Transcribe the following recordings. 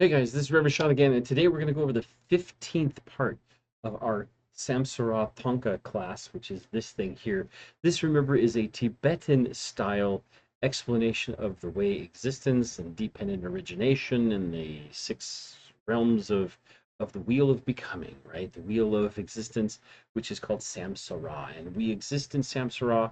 Hey guys, this is Reverend Sean again, and today we're going to go over the 15th part of our Samsara Thanka class, which is this thing here. This, remember, is a Tibetan style explanation of the way existence and dependent origination and the six realms of the wheel of becoming, right? The wheel of existence, which is called Samsara. And we exist in Samsara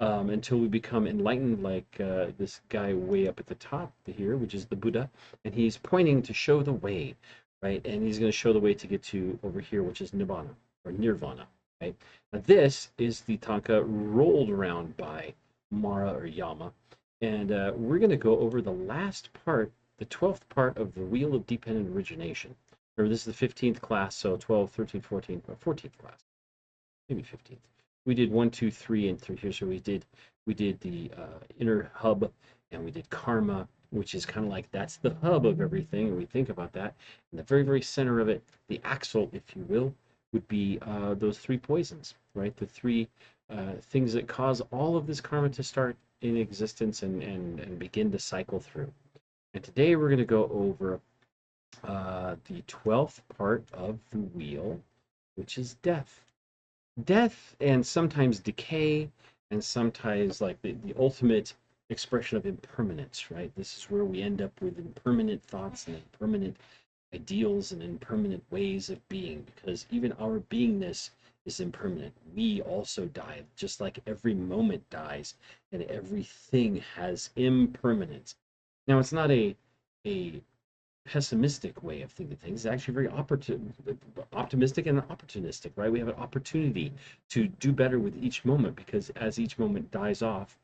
until we become enlightened, like this guy way up at the top here, which is the Buddha, and he's pointing to show the way, right? And he's going to show the way to get to over here, which is Nibbana or Nirvana, right? Now this is the Tanka rolled around by Mara or Yama, and we're going to go over the last part, the 12th part of the Wheel of Dependent Origination. Remember, this is the 15th class, so 12, 13, 14, 14th class, maybe 15th. We did 1, 2, 3, and 3 here. So we did the inner hub, and we did karma, which is kind of like that's the hub of everything. And we think about that. And the very, very center of it, the axle, if you will, would be those three poisons, right? The three things that cause all of this karma to start in existence and begin to cycle through. And today we're going to go over the 12th part of the wheel, which is death. Death and sometimes decay, and sometimes like the ultimate expression of impermanence, right? This is where we end up with impermanent thoughts and impermanent ideals and impermanent ways of being, because even our beingness is impermanent. We also die, just like every moment dies, and everything has impermanence. Now, it's not a pessimistic way of thinking things. It's actually very optimistic and opportunistic, right? We have an opportunity to do better with each moment, because as each moment dies off,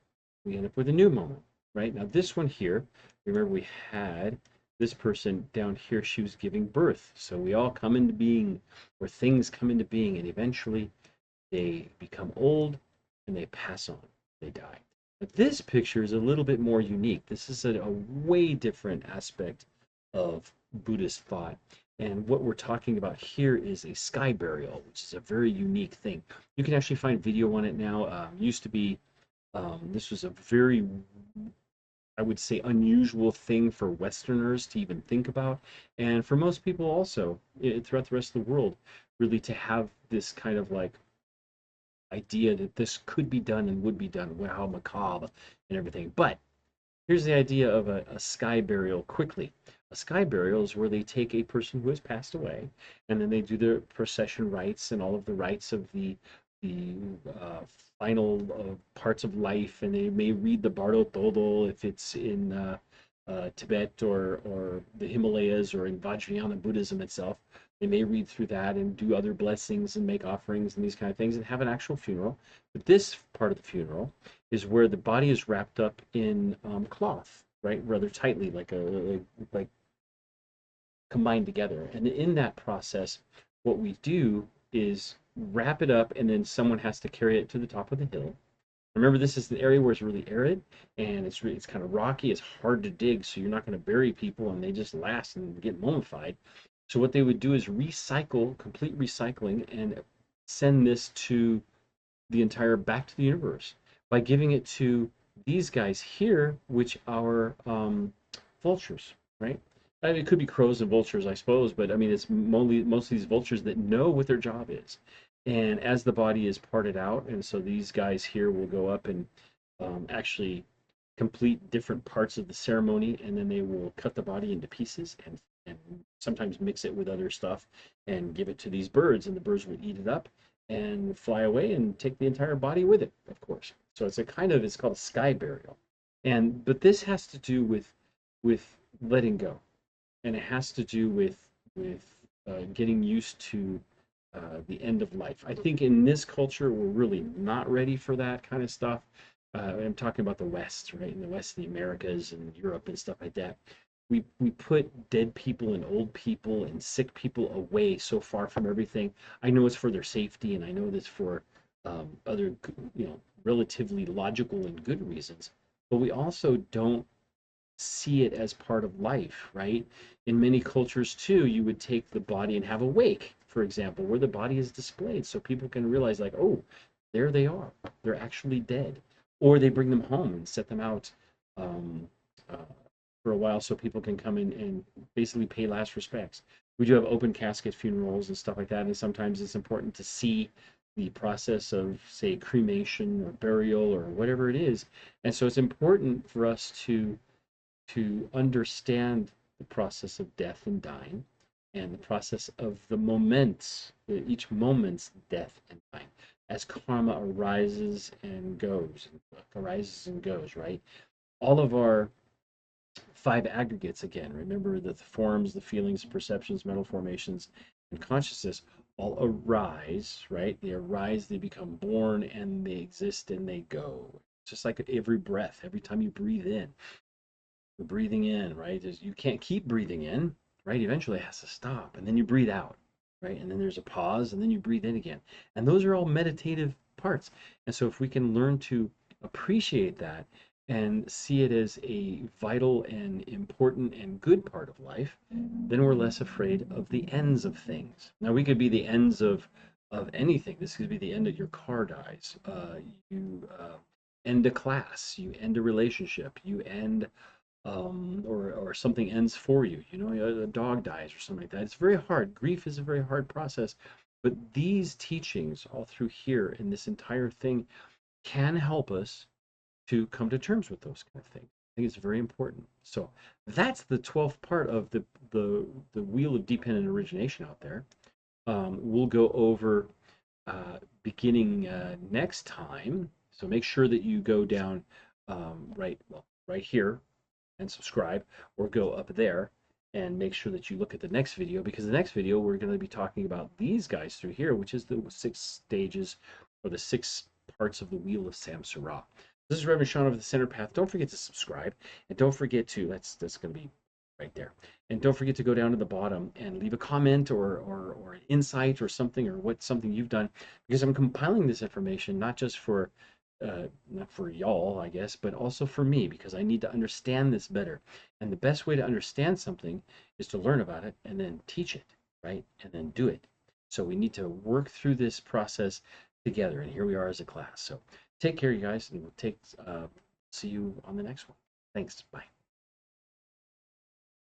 we end up with a new moment, right? Now, this one here, remember we had this person down here, she was giving birth. So we all come into being, or things come into being, and eventually they become old and they pass on, they die. But this picture is a little bit more unique. This is a way different aspect of Buddhist thought. And what we're talking about here is a sky burial, which is a very unique thing. You can actually find video on it now. Used to be, this was a very, I would say, unusual thing for Westerners to even think about. And for most people also, throughout the rest of the world, really to have this kind of like idea that this could be done and would be done, how macabre and everything. But here's the idea of a sky burial quickly. A sky burial is where they take a person who has passed away, and then they do their procession rites and all of the rites of the final parts of life, and they may read the Bardo Todo if it's in Tibet or the Himalayas or in Vajrayana Buddhism itself. They may read through that and do other blessings and make offerings and these kind of things and have an actual funeral. But this part of the funeral is where the body is wrapped up in cloth, right, rather tightly, like combined together. And in that process, what we do is wrap it up, and then someone has to carry it to the top of the hill. Remember, this is the area where it's really arid, and it's kind of rocky. It's hard to dig, so you're not going to bury people, and they just last and get mummified. So what they would do is recycle, complete recycling, and send this to the entire back to the universe by giving it to these guys here, which are vultures, right? I mean, it could be crows and vultures, I suppose, but I mean, it's most of these vultures that know what their job is. And as the body is parted out, and so these guys here will go up and actually complete different parts of the ceremony, and then they will cut the body into pieces and sometimes mix it with other stuff and give it to these birds, and the birds will eat it up and fly away and take the entire body with it, of course. So it's a kind of, it's called a sky burial. But this has to do with letting go, and it has to do with getting used to the end of life. I think in this culture we're really not ready for that kind of stuff. I'm talking about the West, right? In the West, the Americas and Europe and stuff like that. We put dead people and old people and sick people away so far from everything. I know it's for their safety, and I know that's for other, relatively logical and good reasons. But we also don't see it as part of life, right? In many cultures too, you would take the body and have a wake, for example, where the body is displayed so people can realize, like, oh, there they are. They're actually dead. Or they bring them home and set them out um, uh, for a while so people can come in and basically pay last respects. We do have open casket funerals and stuff like that, and sometimes it's important to see the process of, say, cremation or burial or whatever it is. And so it's important for us to understand the process of death and dying and the process of the moments, each moment's death and dying, as karma arises and goes, right? All of our five aggregates, again, remember that the forms, the feelings, perceptions, mental formations, and consciousness all arise, right? They arise, they become born, and they exist and they go. Just like every breath, every time you breathe in, you're breathing in, right? You can't keep breathing in, right? Eventually it has to stop, and then you breathe out, right? And then there's a pause, and then you breathe in again. And those are all meditative parts. And so if we can learn to appreciate that and see it as a vital and important and good part of life, then we're less afraid of the ends of things. Now we could be the ends of anything. This could be the end of your car dies. You end a class. You end a relationship. You end or something ends for you. You know, a dog dies or something like that. It's very hard. Grief is a very hard process. But these teachings all through here in this entire thing can help us to come to terms with those kind of things. I think it's very important. So that's the 12th part of the wheel of dependent origination out there. We'll go over beginning next time. So make sure that you go down right here and subscribe, or go up there and make sure that you look at the next video, because the next video we're going to be talking about these guys through here, which is the 6 stages or the 6 parts of the wheel of Samsara. This is Reverend Sean of the Center Path. Don't forget to subscribe, and don't forget to that's going to be right there. And don't forget to go down to the bottom and leave a comment or an insight or something, or something you've done, because I'm compiling this information not just for not for y'all, I guess, but also for me, because I need to understand this better. And the best way to understand something is to learn about it and then teach it, right? And then do it. So we need to work through this process together. And here we are as a class. So take care, you guys, and we'll see you on the next one. Thanks. Bye.